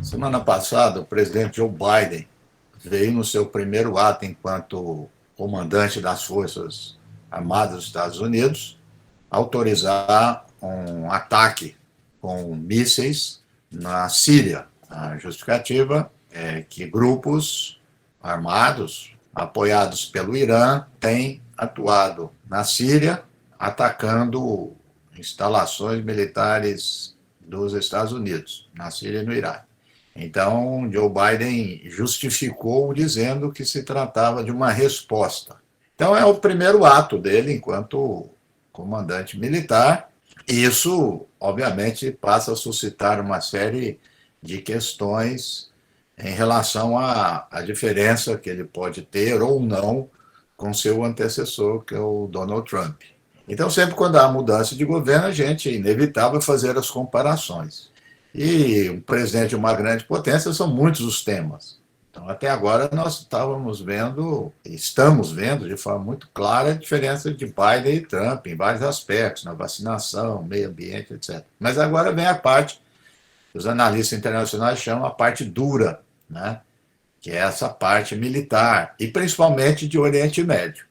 Semana passada, o presidente Joe Biden veio no seu primeiro ato enquanto comandante das Forças Armadas dos Estados Unidos autorizar um ataque com mísseis na Síria. A justificativa é que grupos armados, apoiados pelo Irã, têm atuado na Síria, atacando instalações militares dos Estados Unidos, na Síria e no Iraque. Então, Joe Biden justificou dizendo que se tratava de uma resposta. Então, é o primeiro ato dele enquanto comandante militar. Isso, obviamente, passa a suscitar uma série de questões em relação à diferença que ele pode ter ou não com seu antecessor, que é o Donald Trump. Então, sempre quando há mudança de governo, a gente é inevitável fazer as comparações. E o presidente de uma grande potência são muitos os temas. Então, até agora, nós estamos vendo de forma muito clara a diferença de Biden e Trump em vários aspectos, na vacinação, meio ambiente, etc. Mas agora vem a parte que os analistas internacionais chamam a parte dura, né? Que é essa parte militar, e principalmente de Oriente Médio.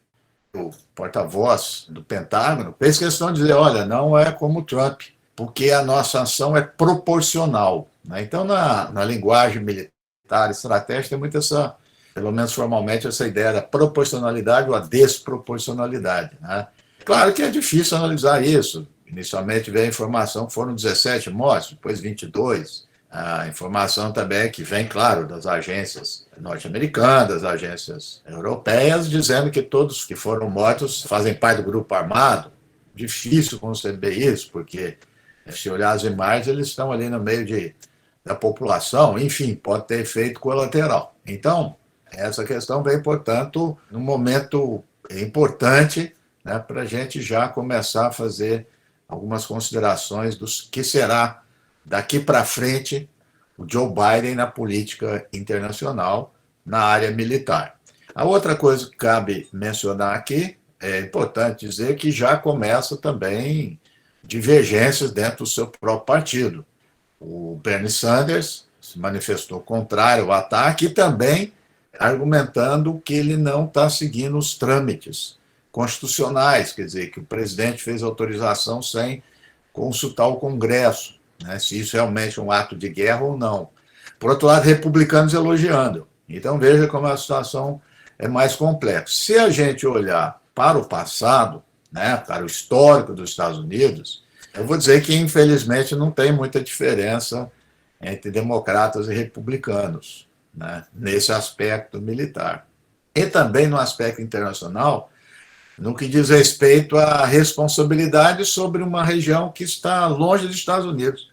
O porta-voz do Pentágono fez questão de dizer, olha, não é como Trump, porque a nossa ação é proporcional. Né? Então, na linguagem militar estratégica, tem muito essa, pelo menos formalmente, essa ideia da proporcionalidade ou a desproporcionalidade. Né? Claro que é difícil analisar isso. Inicialmente veio a informação que foram 17 mortes, depois 22. A informação também que vem, claro, das agências norte-americanas, das agências europeias, dizendo que todos que foram mortos fazem parte do grupo armado. Difícil conceber isso, porque se olhar as imagens, eles estão ali no meio da população, enfim, pode ter efeito colateral. Então, essa questão vem, portanto, num momento importante, né, para a gente já começar a fazer algumas considerações dos que será daqui para frente o Joe Biden na política internacional, na área militar. A outra coisa que cabe mencionar aqui, é importante dizer que já começa também divergências dentro do seu próprio partido. O Bernie Sanders se manifestou contrário ao ataque e também argumentando que ele não está seguindo os trâmites constitucionais, quer dizer, que o presidente fez autorização sem consultar o Congresso, né, se isso realmente é um ato de guerra ou não. Por outro lado, republicanos elogiando. Então, veja como a situação é mais complexa. Se a gente olhar para o passado, né, para o histórico dos Estados Unidos, eu vou dizer que, infelizmente, não tem muita diferença entre democratas e republicanos, né, nesse aspecto militar. E também no aspecto internacional, no que diz respeito à responsabilidade sobre uma região que está longe dos Estados Unidos.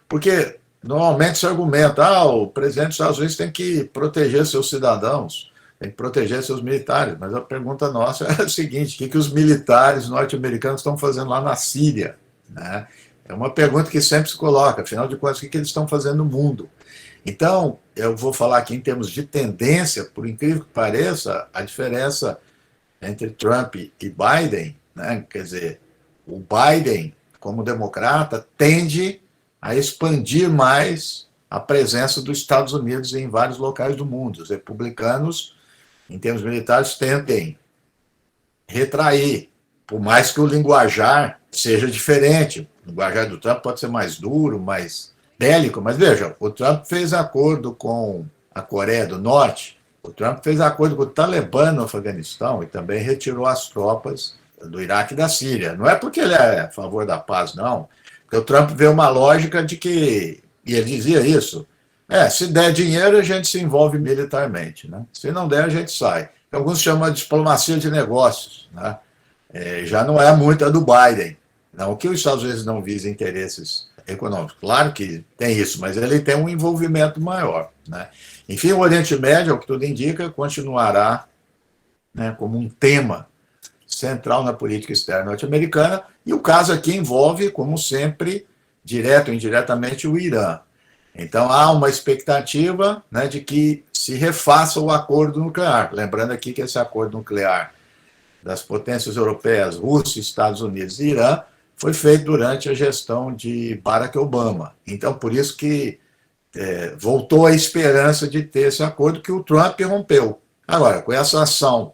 Porque normalmente se argumenta, o presidente dos Estados Unidos tem que proteger seus cidadãos, tem que proteger seus militares. Mas a pergunta nossa é a seguinte: o que os militares norte-americanos estão fazendo lá na Síria? Né? É uma pergunta que sempre se coloca, afinal de contas, o que eles estão fazendo no mundo? Então, eu vou falar aqui em termos de tendência, por incrível que pareça, a diferença entre Trump e Biden, né? Quer dizer, o Biden, como democrata, tende a expandir mais a presença dos Estados Unidos em vários locais do mundo. Os republicanos, em termos militares, tendem a retrair, por mais que o linguajar seja diferente. O linguajar do Trump pode ser mais duro, mais bélico, mas veja, o Trump fez acordo com a Coreia do Norte, o Trump fez acordo com o Talibã no Afeganistão e também retirou as tropas do Iraque e da Síria. Não é porque ele é a favor da paz, não. Porque o Trump vê uma lógica de que, e ele dizia isso, se der dinheiro, a gente se envolve militarmente. Né? Se não der, a gente sai. Alguns chamam de diplomacia de negócios. Né? Já não é muito a do Biden. Não que os Estados Unidos não visem interesses econômicos. Claro que tem isso, mas ele tem um envolvimento maior. Né? Enfim, o Oriente Médio, ao que tudo indica, continuará, né, como um tema central na política externa norte-americana, e o caso aqui envolve, como sempre, direto ou indiretamente, o Irã. Então, há uma expectativa, né, de que se refaça o acordo nuclear. Lembrando aqui que esse acordo nuclear das potências europeias, Rússia, Estados Unidos e Irã, foi feito durante a gestão de Barack Obama. Então, por isso que voltou a esperança de ter esse acordo que o Trump rompeu. Agora, com essa ação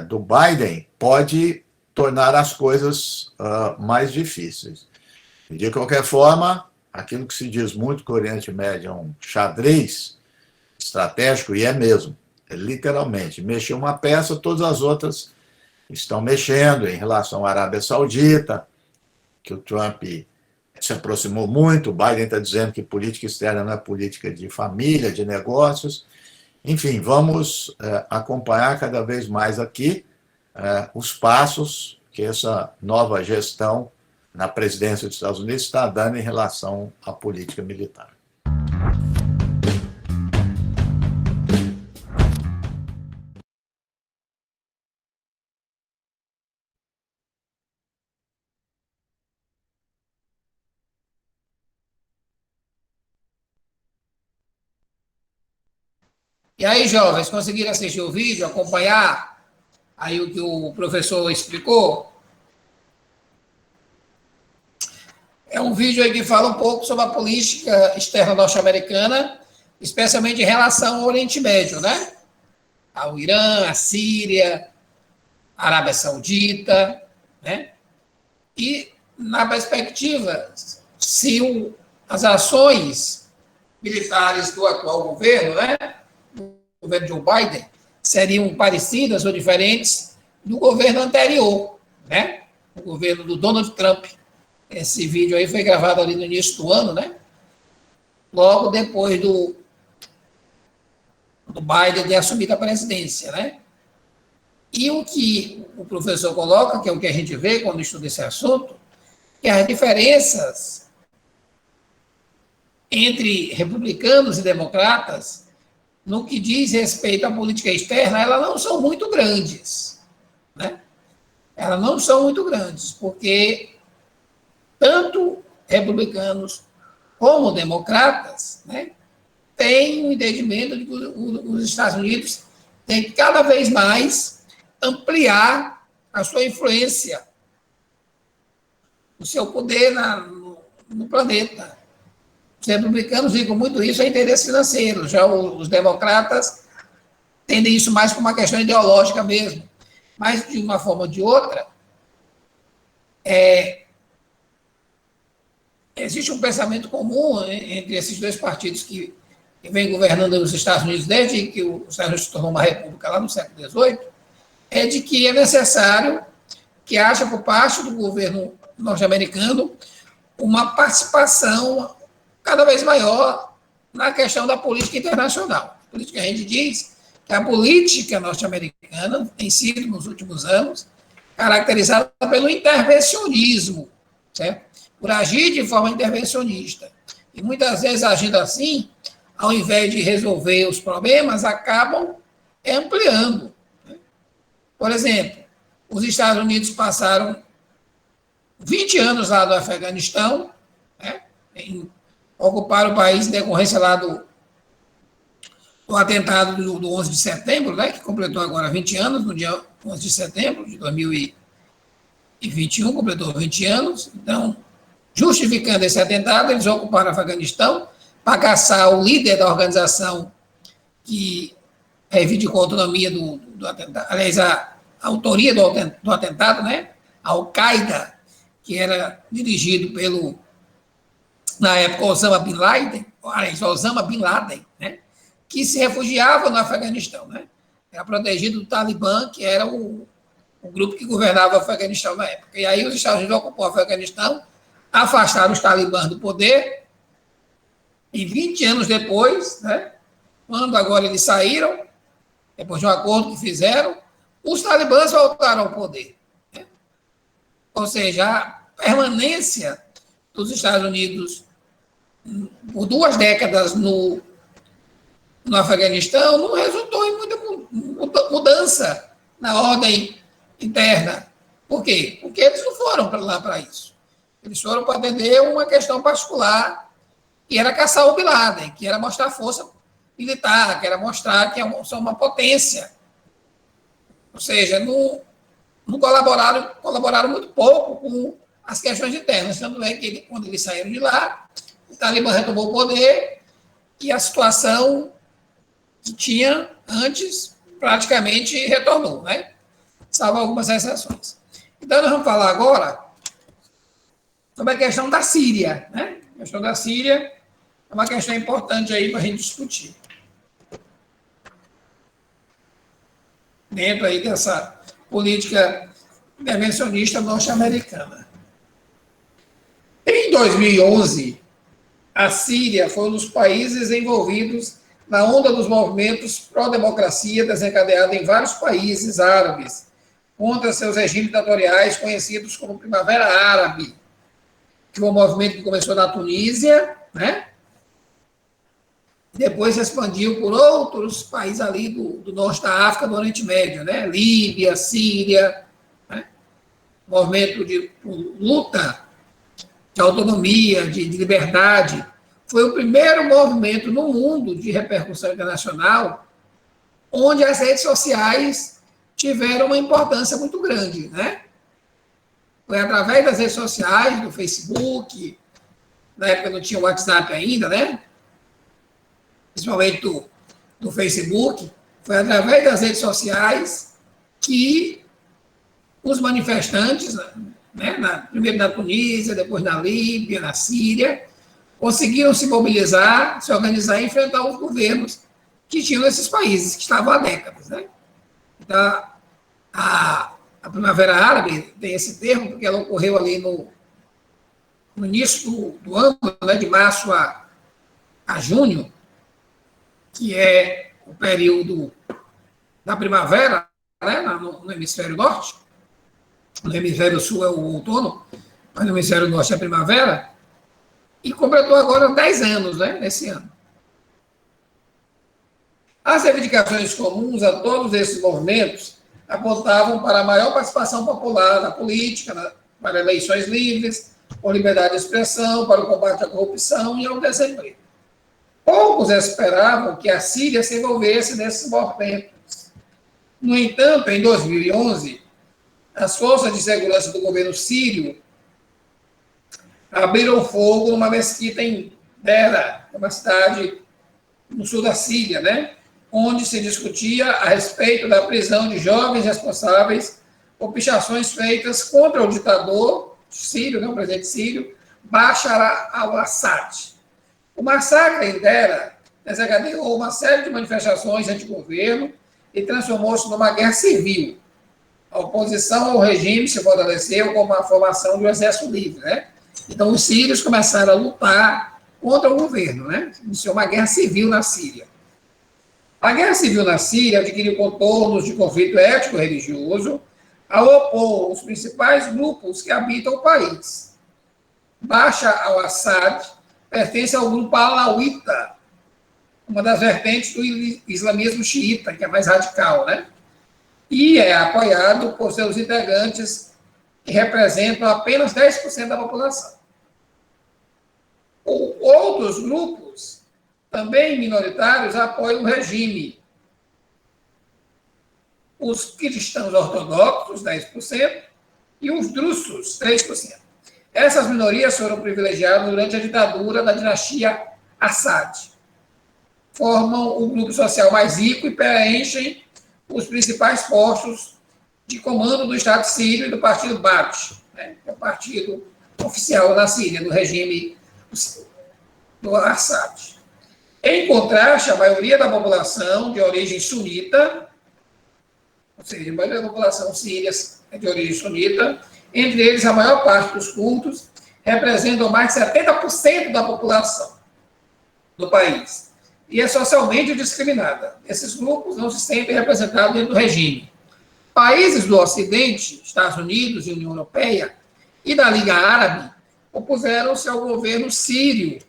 do Biden, pode tornar as coisas mais difíceis. De qualquer forma, aquilo que se diz muito que o Oriente Médio é um xadrez estratégico, e é mesmo, literalmente. Mexeu uma peça, todas as outras estão mexendo em relação à Arábia Saudita, que o Trump se aproximou muito, o Biden está dizendo que política externa não é política de família, de negócios. Enfim, vamos acompanhar cada vez mais aqui os passos que essa nova gestão na presidência dos Estados Unidos está dando em relação à política militar. E aí, jovens, conseguiram assistir o vídeo, acompanhar aí o que o professor explicou? É um vídeo aí que fala um pouco sobre a política externa norte-americana, especialmente em relação ao Oriente Médio, né? Ao Irã, à Síria, à Arábia Saudita, né? E, na perspectiva, se as ações militares do atual governo, né? O governo Joe Biden, seriam parecidas ou diferentes do governo anterior, né? O governo do Donald Trump. Esse vídeo aí foi gravado ali no início do ano, né? Logo depois do Biden ter assumido a presidência, né? E o que o professor coloca, que é o que a gente vê quando estuda esse assunto, que as diferenças entre republicanos e democratas, no que diz respeito à política externa, elas não são muito grandes, né? Elas não são muito grandes, porque tanto republicanos como democratas, né, têm o entendimento de que os Estados Unidos têm que cada vez mais ampliar a sua influência, o seu poder no planeta. Os republicanos ligam muito isso a interesses financeiros, já os democratas entendem isso mais como uma questão ideológica mesmo. Mas, de uma forma ou de outra, existe um pensamento comum entre esses dois partidos que vêm governando os Estados Unidos desde que os Estados Unidos se tornou uma república lá no século XVIII, é de que é necessário que haja por parte do governo norte-americano uma participação cada vez maior na questão da política internacional. A política, a gente diz que a política norte-americana tem sido, nos últimos anos, caracterizada pelo intervencionismo, certo? Por agir de forma intervencionista. E muitas vezes, agindo assim, ao invés de resolver os problemas, acabam ampliando. Por exemplo, os Estados Unidos passaram 20 anos lá do Afeganistão, né, em ocupar o país em decorrência lá do atentado do 11 de setembro, né, que completou agora 20 anos, no dia 11 de setembro de 2021, completou 20 anos. Então, justificando esse atentado, eles ocuparam o Afeganistão para caçar o líder da organização que reivindicou a autonomia do atentado, aliás, a autoria do atentado, né? A Al-Qaeda, que era dirigido pelo, na época, Osama Bin Laden, né? Que se refugiava no Afeganistão, né? Era protegido do Talibã, que era o grupo que governava o Afeganistão na época. E aí os Estados Unidos ocupou o Afeganistão, afastaram os talibãs do poder, e 20 anos depois, né, quando agora eles saíram, depois de um acordo que fizeram, os talibãs voltaram ao poder. Né? Ou seja, a permanência dos Estados Unidos por 2 décadas no Afeganistão não resultou em muita mudança na ordem interna. Por quê? Porque eles não foram lá para isso. Eles foram para atender uma questão particular, que era caçar o Bin Laden, que era mostrar força militar, que era mostrar que são uma potência. Ou seja, não colaboraram muito pouco com as questões internas. Tanto é que quando eles saíram de lá, o Talibã retomou o poder e a situação que tinha antes praticamente retornou, né? Salvo algumas exceções. Então, nós vamos falar agora sobre a questão da Síria, né? A questão da Síria é uma questão importante aí para a gente discutir. Dentro aí dessa política intervencionista norte-americana. Em 2011, a Síria foi um dos países envolvidos na onda dos movimentos pró-democracia desencadeada em vários países árabes contra seus regimes ditatoriais conhecidos como Primavera Árabe, que foi um movimento que começou na Tunísia, né? Depois se expandiu por outros países ali do norte da África, do Oriente Médio, né? Líbia, Síria, né? Movimento de luta de autonomia, de liberdade. Foi o primeiro movimento no mundo de repercussão internacional onde as redes sociais tiveram uma importância muito grande, né? Foi através das redes sociais, do Facebook, na época não tinha o WhatsApp ainda, né? Principalmente do Facebook, foi através das redes sociais que os manifestantes, né, primeiro na Tunísia, depois na Líbia, na Síria, conseguiram se mobilizar, se organizar e enfrentar os governos que tinham nesses países, que estavam há décadas. Né? Então, a Primavera Árabe tem esse termo, porque ela ocorreu ali no início do ano, né, de março a junho, que é o período da primavera, né, no hemisfério norte. No hemisfério sul é o outono, mas no hemisfério norte é a primavera, e completou agora 10 anos, né, nesse ano. As reivindicações comuns a todos esses movimentos apontavam para a maior participação popular na política, para eleições livres, por liberdade de expressão, para o combate à corrupção e ao desemprego. Poucos esperavam que a Síria se envolvesse nesses movimentos. No entanto, em 2011, as forças de segurança do governo sírio abriram fogo numa mesquita em Dera, uma cidade no sul da Síria, né, onde se discutia a respeito da prisão de jovens responsáveis por pichações feitas contra o ditador sírio, né, o presidente sírio, Bashar al-Assad. O massacre em Dera desencadeou uma série de manifestações anti-governo e transformou-se numa guerra civil. A oposição ao regime se fortaleceu com a formação do Exército Livre, né? Então, os sírios começaram a lutar contra o governo, né? Iniciou uma guerra civil na Síria. A guerra civil na Síria adquiriu contornos de conflito étnico-religioso ao opor os principais grupos que habitam o país. Bashar al-Assad pertence ao grupo alauíta, uma das vertentes do islamismo xiita, que é mais radical, né? E é apoiado por seus integrantes, que representam apenas 10% da população. Outros grupos, também minoritários, apoiam o regime. Os cristãos ortodoxos, 10%, e os drussos, 3%. Essas minorias foram privilegiadas durante a ditadura da dinastia Assad. Formam o grupo social mais rico e preenchem os principais postos de comando do Estado sírio e do partido Baath, né, que é o partido oficial da Síria, do regime do Assad. Em contraste, a maioria da população de origem sunita, ou seja, a maioria da população síria é de origem sunita, entre eles a maior parte dos curdos, representam mais de 70% da população do país. E é socialmente discriminada. Esses grupos não se sentem representados dentro do regime. Países do Ocidente, Estados Unidos e União Europeia, e da Liga Árabe, opuseram-se ao governo sírio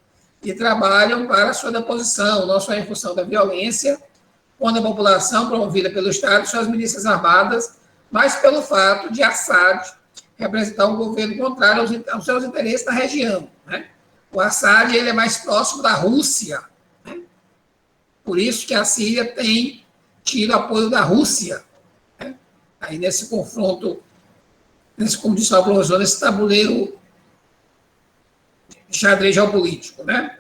e trabalham para sua deposição, não só em função da violência contra a população promovida pelo Estado e suas milícias armadas, mas pelo fato de Assad representar um governo contrário aos seus interesses na região. Né? O Assad ele é mais próximo da Rússia. Por isso que a Síria tem tido apoio da Rússia. Né? Aí nesse confronto, como disse o professor, nesse tabuleiro de xadrez geopolítico. Né?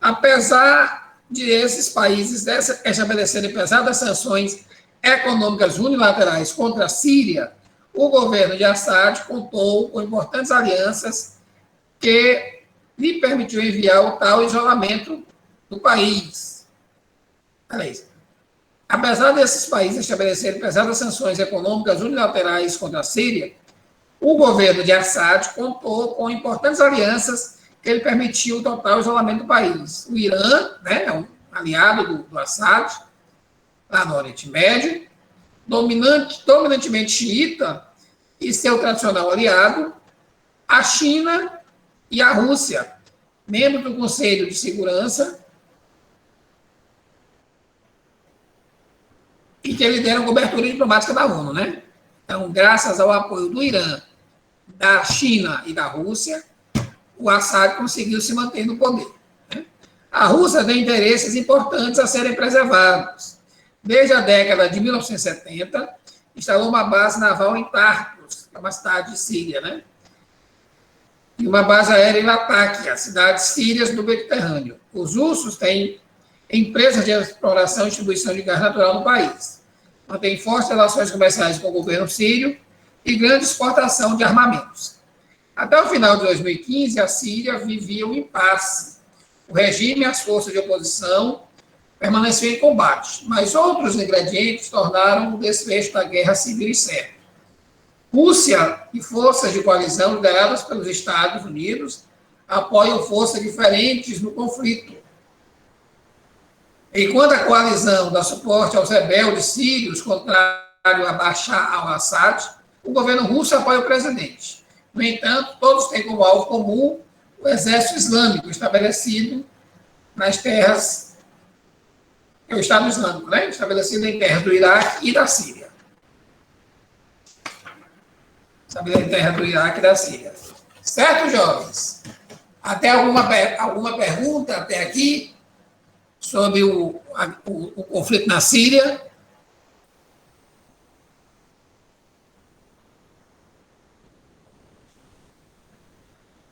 Apesar de esses países estabelecerem pesadas sanções econômicas unilaterais contra a Síria, o governo de Assad contou com importantes alianças que lhe permitiu enviar o tal isolamento do país. Apesar desses países estabelecerem pesadas sanções econômicas unilaterais contra a Síria, o governo de Assad contou com importantes alianças que lhe permitiu o total isolamento do país. O Irã, né, é um aliado do Assad, lá no Oriente Médio, dominantemente xiita, e seu tradicional aliado, a China e a Rússia, membro do Conselho de Segurança, e que lideram a cobertura diplomática da ONU, né? Então, graças ao apoio do Irã, da China e da Rússia, o Assad conseguiu se manter no poder. Né? A Rússia tem interesses importantes a serem preservados. Desde a década de 1970, instalou uma base naval em Tartus, que é uma cidade de Síria, né? E uma base aérea em Latakia, cidades sírias do Mediterrâneo. Os russos têm empresas de exploração e distribuição de gás natural no país. Mantém fortes relações comerciais com o governo sírio e grande exportação de armamentos. Até o final de 2015, a Síria vivia um impasse. O regime e as forças de oposição permaneciam em combate, mas outros ingredientes tornaram o desfecho da guerra civil incerto. Rússia e forças de coalizão lideradas pelos Estados Unidos apoiam forças diferentes no conflito. Enquanto a coalizão dá suporte aos rebeldes sírios contrário a Bashar al-Assad, o governo russo apoia o presidente. No entanto, todos têm como alvo comum o exército islâmico estabelecido nas terras, o Estado Islâmico, né? Estabelecido em terras do Iraque e da Síria. Estabelecido em terras do Iraque e da Síria. Certo, jovens? Até alguma pergunta até aqui sobre o conflito na Síria?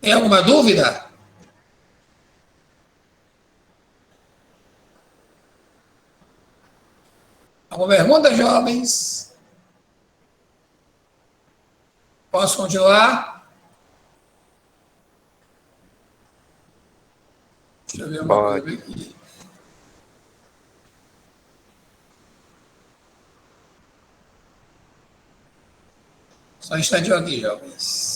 Tem alguma dúvida? Alguma pergunta, jovens? Posso continuar? Deixa eu ver uma coisa aqui. Só um instantinho aqui, jovens.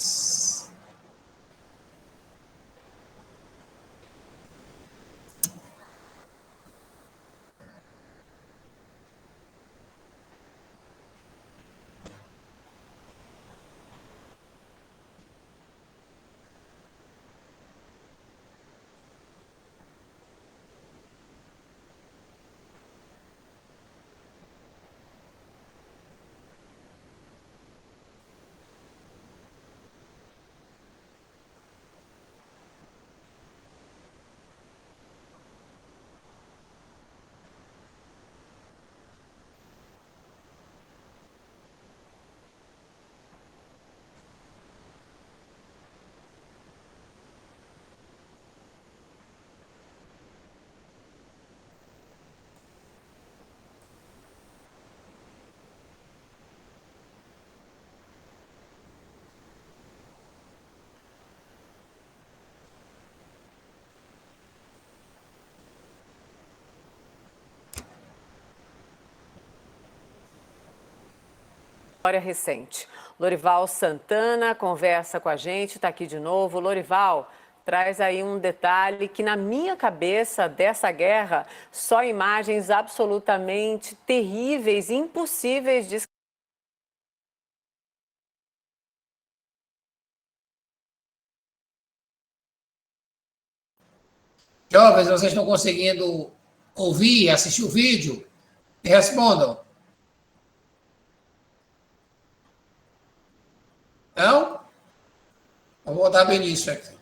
História recente. Lorival Santana conversa com a gente, está aqui de novo. Lorival, traz aí um detalhe que na minha cabeça dessa guerra, só imagens absolutamente terríveis, impossíveis de... Jovens, vocês estão conseguindo ouvir, assistir o vídeo? Me respondam. Não? Vou voltar do início aqui.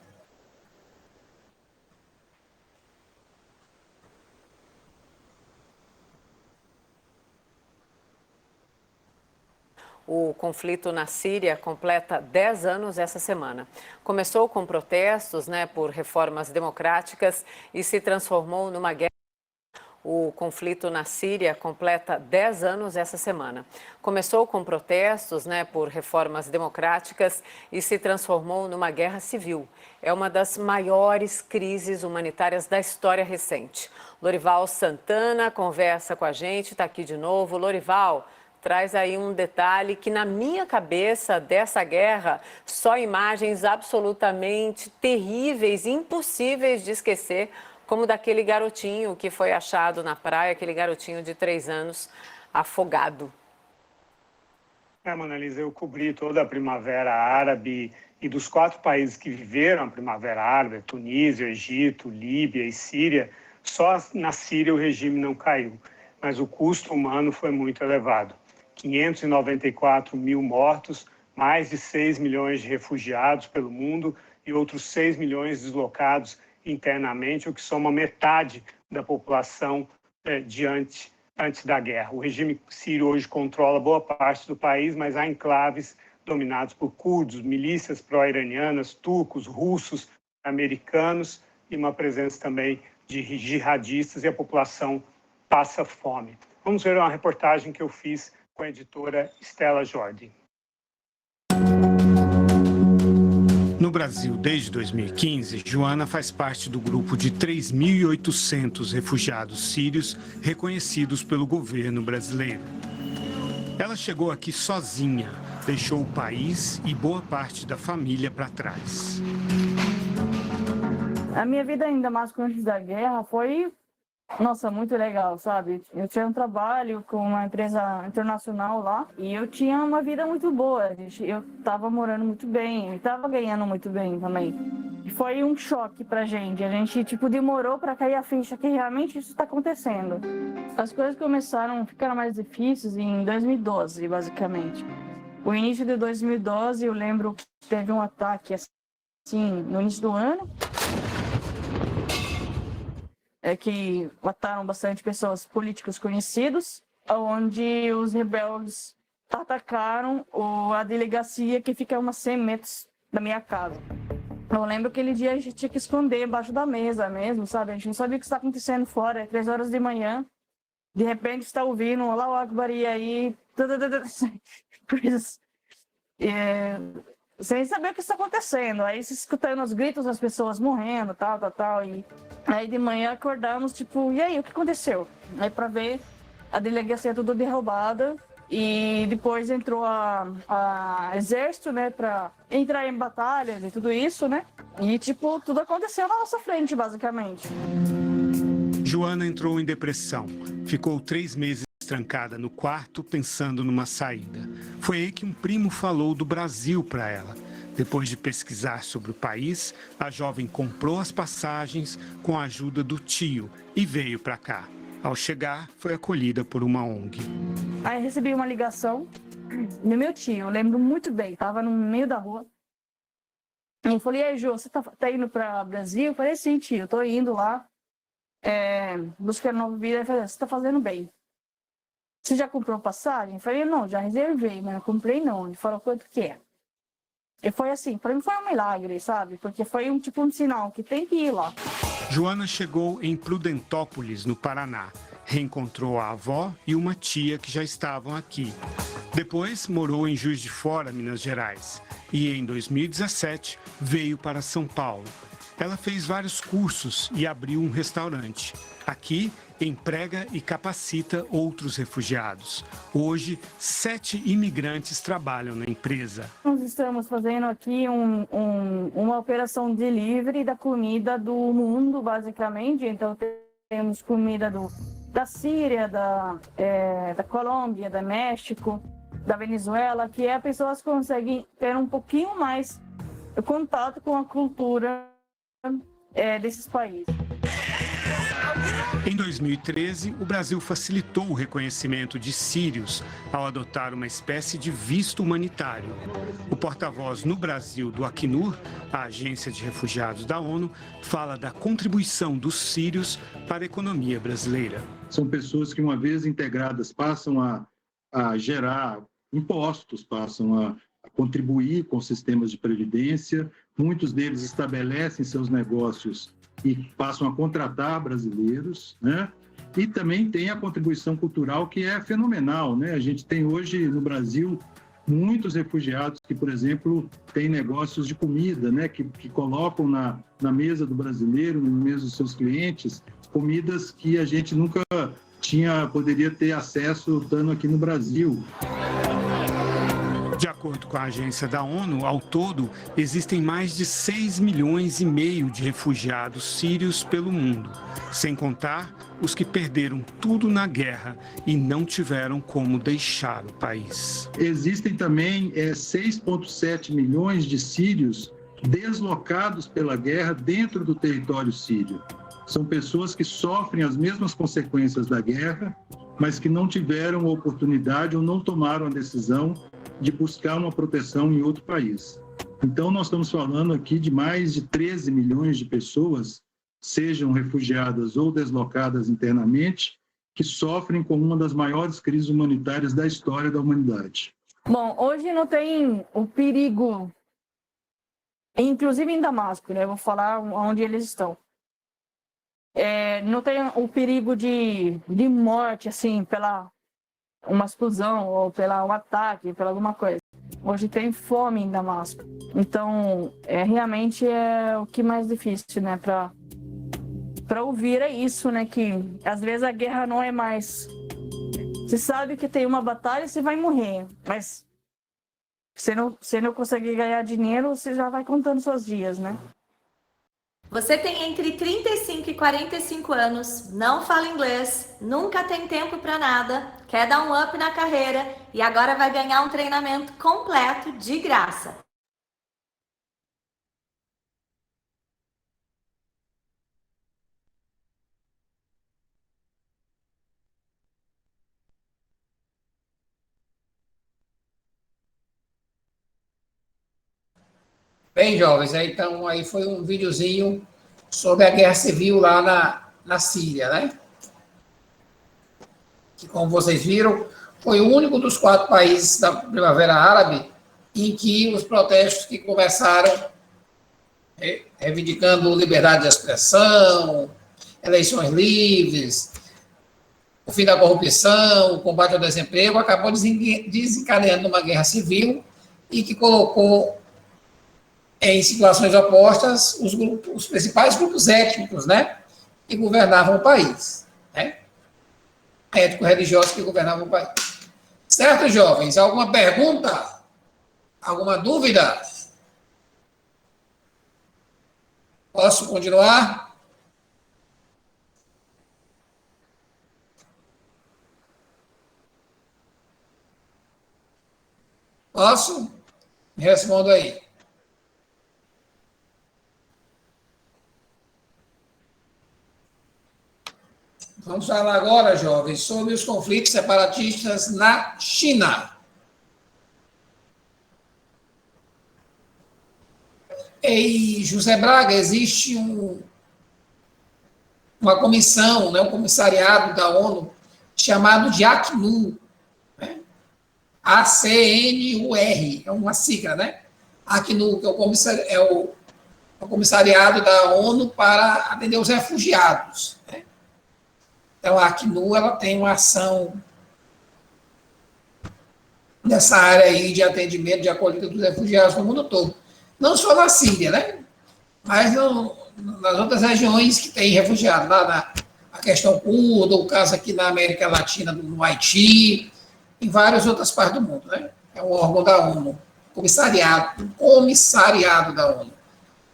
O conflito na Síria completa 10 anos essa semana. Começou com protestos, por reformas democráticas e se transformou numa guerra. O conflito na Síria completa 10 anos essa semana. Começou com protestos, por reformas democráticas e se transformou numa guerra civil. É uma das maiores crises humanitárias da história recente. Lorival Santana conversa com a gente, está aqui de novo. Lorival, traz aí um detalhe que na minha cabeça dessa guerra, só imagens absolutamente terríveis, impossíveis de esquecer, como daquele garotinho que foi achado na praia, aquele garotinho de 3 anos afogado. Monalisa, eu cobri toda a Primavera Árabe e dos 4 países que viveram a Primavera Árabe, Tunísia, Egito, Líbia e Síria, só na Síria o regime não caiu, mas o custo humano foi muito elevado. 594 mil mortos, mais de 6 milhões de refugiados pelo mundo e outros 6 milhões deslocados internamente, o que soma metade da população antes da guerra. O regime sírio hoje controla boa parte do país, mas há enclaves dominados por curdos, milícias pró-iranianas, turcos, russos, americanos e uma presença também de jihadistas, e a população passa fome. Vamos ver uma reportagem que eu fiz com a editora Stella Jordi. No Brasil, desde 2015, Joana faz parte do grupo de 3.800 refugiados sírios reconhecidos pelo governo brasileiro. Ela chegou aqui sozinha, deixou o país e boa parte da família para trás. A minha vida, ainda mais antes da guerra, foi, muito legal, sabe? Eu tinha um trabalho com uma empresa internacional lá e eu tinha uma vida muito boa. Eu estava morando muito bem, eu estava ganhando muito bem também. E foi um choque pra gente. A gente, demorou para cair a ficha que realmente isso está acontecendo. As coisas ficaram mais difíceis em 2012, basicamente. O início de 2012, eu lembro que teve um ataque, assim, no início do ano. Que mataram bastante pessoas, políticos conhecidos, onde os rebeldes atacaram a delegacia que fica a umas 100 metros da minha casa. Eu lembro que aquele dia a gente tinha que esconder embaixo da mesa mesmo, sabe? A gente não sabia o que está acontecendo fora, 3 horas de manhã, de repente está ouvindo, Allahu Akbar, e aí... coisas... sem saber o que está acontecendo, aí se escutando os gritos das pessoas morrendo, tal, e aí de manhã acordamos, e aí, o que aconteceu? Aí para ver, a delegacia tudo derrubada, e depois entrou a exército, para entrar em batalhas e tudo isso, e tudo aconteceu na nossa frente, basicamente. Joana entrou em depressão, ficou 3 meses trancada no quarto, pensando numa saída. Foi aí que um primo falou do Brasil para ela. Depois de pesquisar sobre o país, a jovem comprou as passagens com a ajuda do tio e veio para cá. Ao chegar, foi acolhida por uma ONG. Aí recebi uma ligação do meu tio, eu lembro muito bem, estava no meio da rua. Eu falei, e aí, Jô, você tá indo para o Brasil? Eu falei, sim, tio, eu tô indo lá, buscando nova vida. Ele falou, você está fazendo bem. Você já comprou passagem? Eu falei, não, já reservei, mas não comprei não. Ele falou, quanto que é? E foi assim, para mim foi um milagre, sabe? Porque foi um sinal que tem que ir lá. Joana chegou em Prudentópolis, no Paraná. Reencontrou a avó e uma tia que já estavam aqui. Depois morou em Juiz de Fora, Minas Gerais. E em 2017 veio para São Paulo. Ela fez vários cursos e abriu um restaurante. Aqui, emprega e capacita outros refugiados. Hoje, 7 imigrantes trabalham na empresa. Nós estamos fazendo aqui uma operação delivery da comida do mundo, basicamente. Então, temos comida da Síria, da Colômbia, do México, da Venezuela, que as pessoas conseguem ter um pouquinho mais de contato com a cultura desses países. Em 2013, o Brasil facilitou o reconhecimento de sírios ao adotar uma espécie de visto humanitário. O porta-voz no Brasil do Acnur, a Agência de Refugiados da ONU, fala da contribuição dos sírios para a economia brasileira. São pessoas que, uma vez integradas, passam a gerar impostos, passam a contribuir com sistemas de previdência, muitos deles estabelecem seus negócios e passam a contratar brasileiros, né? E também tem a contribuição cultural, que é fenomenal, né? A gente tem hoje no Brasil muitos refugiados que, por exemplo, têm negócios de comida, né? Que colocam na mesa do brasileiro, na mesa dos seus clientes, comidas que a gente nunca poderia ter acesso estando aqui no Brasil. De acordo com a agência da ONU, ao todo, existem mais de 6,5 milhões de refugiados sírios pelo mundo, sem contar os que perderam tudo na guerra e não tiveram como deixar o país. Existem também 6,7 milhões de sírios deslocados pela guerra dentro do território sírio. São pessoas que sofrem as mesmas consequências da guerra, mas que não tiveram a oportunidade ou não tomaram a decisão de buscar uma proteção em outro país. Então, nós estamos falando aqui de mais de 13 milhões de pessoas, sejam refugiadas ou deslocadas internamente, que sofrem com uma das maiores crises humanitárias da história da humanidade. Bom, hoje não tem o perigo, inclusive em Damasco, né? Vou falar onde eles estão. Não tem o perigo de morte, assim, pela uma explosão ou pelo ataque, pela alguma coisa. Hoje tem fome em Damasco. Então, realmente é o que mais difícil, né? Para ouvir é isso, né? Que às vezes a guerra não é mais... Você sabe que tem uma batalha e você vai morrer, mas você não consegue ganhar dinheiro, você já vai contando seus dias, né? Você tem entre 35 e 45 anos, não fala inglês, nunca tem tempo para nada, quer dar um up na carreira e agora vai ganhar um treinamento completo de graça. Bem, jovens, então aí foi um videozinho sobre a guerra civil lá na Síria, né? Que, como vocês viram, foi o único dos 4 países da Primavera Árabe em que os protestos que começaram reivindicando liberdade de expressão, eleições livres, o fim da corrupção, o combate ao desemprego, acabou desencadeando uma guerra civil e que colocou em situações opostas os principais grupos étnicos, né, que governavam o país, né, étnico-religiosos que governavam o país. Certo, jovens? Alguma pergunta? Alguma dúvida? Posso continuar? Posso? Me responda aí. Vamos falar agora, jovens, sobre os conflitos separatistas na China. Em José Braga, existe uma comissão, né, um comissariado da ONU, chamado de ACNUR, né? ACNUR, é uma sigla, né? ACNUR, que é o comissariado da ONU para atender os refugiados, né? Então, a ACNUR, ela tem uma ação nessa área aí de atendimento, de acolhida dos refugiados no mundo todo. Não só na Síria, né? Mas nas outras regiões que tem refugiados, lá a questão curda, o caso aqui na América Latina, no Haiti, em várias outras partes do mundo, né? É um órgão da ONU, comissariado da ONU,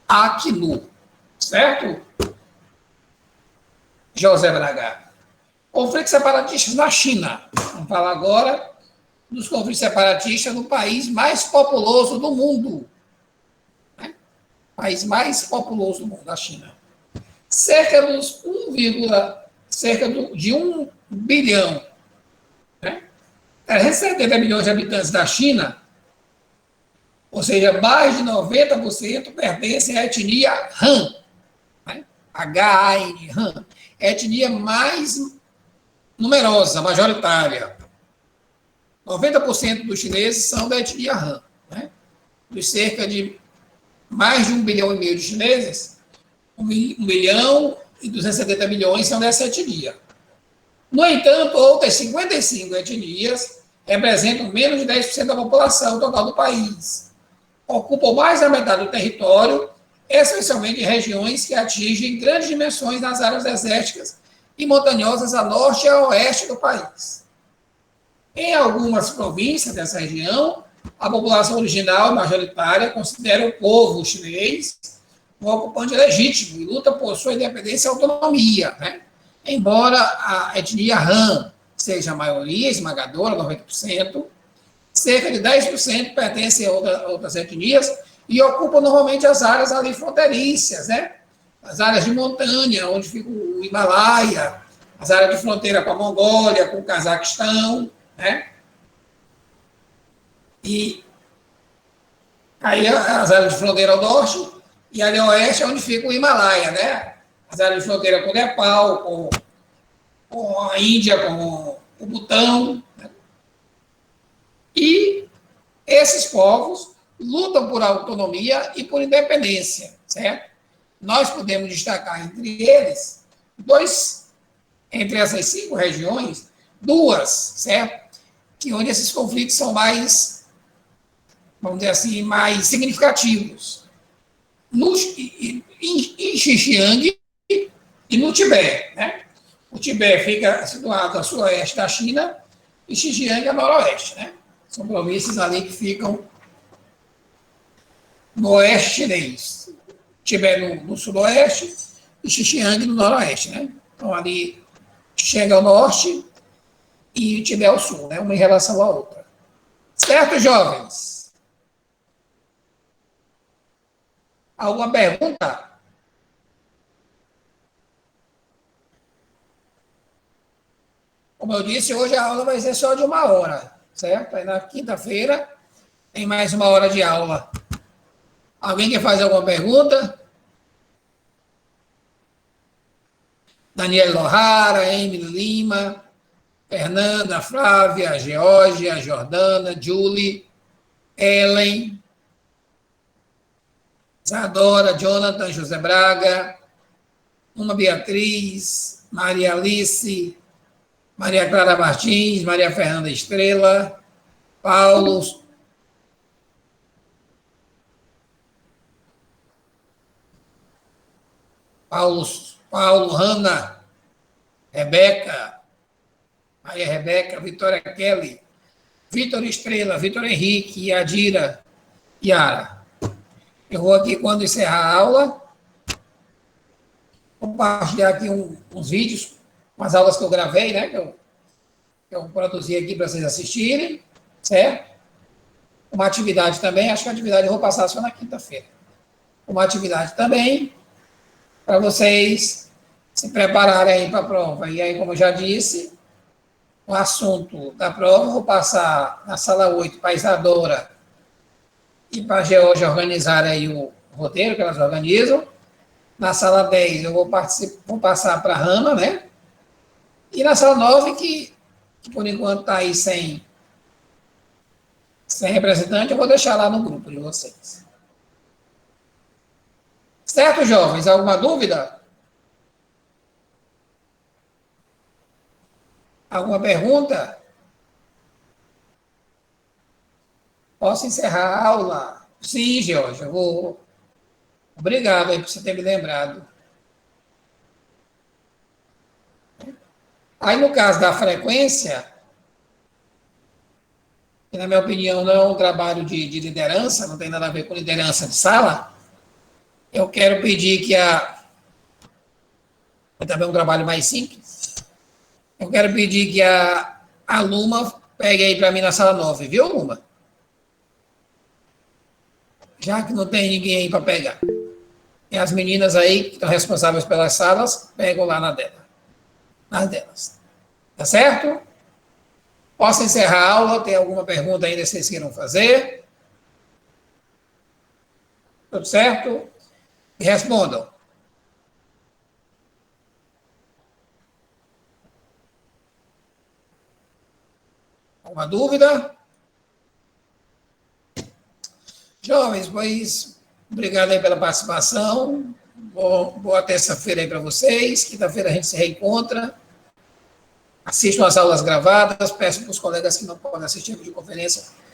ACNUR, certo? José Braga. Conflitos separatistas na China. Vamos falar agora dos conflitos separatistas no país mais populoso do mundo. Né? País mais populoso do mundo, a China. Cerca de 1 bilhão, né? 370 milhões de habitantes da China, ou seja, mais de 90% pertencem à etnia Han. Né? H-A-N, Han. Etnia mais numerosa, majoritária. 90% dos chineses são da etnia Han. Né? Dos cerca de mais de 1,5 bilhão de chineses, 1 bilhão e 270 milhões são dessa etnia. No entanto, outras 55 etnias representam menos de 10% da população total do país. Ocupam mais da metade do território, especialmente em regiões que atingem grandes dimensões nas áreas desérticas e montanhosas a norte e a oeste do país. Em algumas províncias dessa região, a população original majoritária considera o povo chinês um ocupante legítimo e luta por sua independência e autonomia, né? Embora a etnia Han seja a maioria esmagadora, 90%, cerca de 10% pertencem a outras etnias e ocupam normalmente as áreas ali fronteiriças, né? As áreas de montanha, onde fica o Himalaia, as áreas de fronteira com a Mongólia, com o Cazaquistão, né? E aí as áreas de fronteira ao norte e ali ao oeste é onde fica o Himalaia, né? As áreas de fronteira com o Nepal, com a Índia, com o Butão. Né? E esses povos lutam por autonomia e por independência, certo? Nós podemos destacar entre eles entre essas 5 regiões, 2, certo? Que onde esses conflitos são mais, vamos dizer assim, mais significativos. Em Xinjiang e no Tibete, né? O Tibete fica situado a sudoeste da China e Xinjiang a noroeste, né? São províncias ali que ficam no oeste chinês. Tibete no sudoeste e Xinjiang no noroeste, né? Então, ali chega ao norte e Tibete ao sul, né? Uma em relação à outra. Certo, jovens? Alguma pergunta? Como eu disse, hoje a aula vai ser só de 1 hora, certo? Aí na quinta-feira tem mais 1 hora de aula. Alguém quer fazer alguma pergunta? Daniel Lohara, Emily Lima, Fernanda, Flávia, Geórgia, Jordana, Julie, Ellen, Isadora, Jonathan, José Braga, Uma Beatriz, Maria Alice, Maria Clara Martins, Maria Fernanda Estrela, Paulo Hanna, Rebeca, Maria Rebeca, Vitória Kelly, Vitor Estrela, Vitor Henrique, Yadira, Yara. Eu vou aqui, quando encerrar a aula, compartilhar aqui uns vídeos, umas aulas que eu gravei, né, que eu produzi aqui para vocês assistirem, certo? Uma atividade também, acho que a atividade eu vou passar só na quinta-feira. Uma atividade também, para vocês se prepararem aí para a prova. E aí, como eu já disse, o assunto da prova eu vou passar na sala 8 para a Isadora e para a Geórgia organizar aí o roteiro que elas organizam. Na sala 10 eu vou passar para a Hanna, né? E na sala 9, que por enquanto está aí sem representante, eu vou deixar lá no grupo de vocês. Certo, jovens? Alguma dúvida? Alguma pergunta? Posso encerrar a aula? Sim, Georgia, eu vou. Obrigado aí por você ter me lembrado. Aí, no caso da frequência, que, na minha opinião, não é um trabalho de liderança, não tem nada a ver com liderança de sala, eu quero pedir que é também um trabalho mais simples, eu quero pedir que a Luma pegue aí para mim na sala 9, viu, Luma? Já que não tem ninguém aí para pegar. E as meninas aí, que estão responsáveis pelas salas, pegam lá nas delas. Tá certo? Posso encerrar a aula? Tem alguma pergunta ainda que vocês queiram fazer? Tudo certo? E respondam. Alguma dúvida? Jovens, pois, obrigado aí pela participação. Boa terça-feira aí para vocês. Quinta-feira a gente se reencontra. Assistam as aulas gravadas. Peço para os colegas que não podem assistir a videoconferência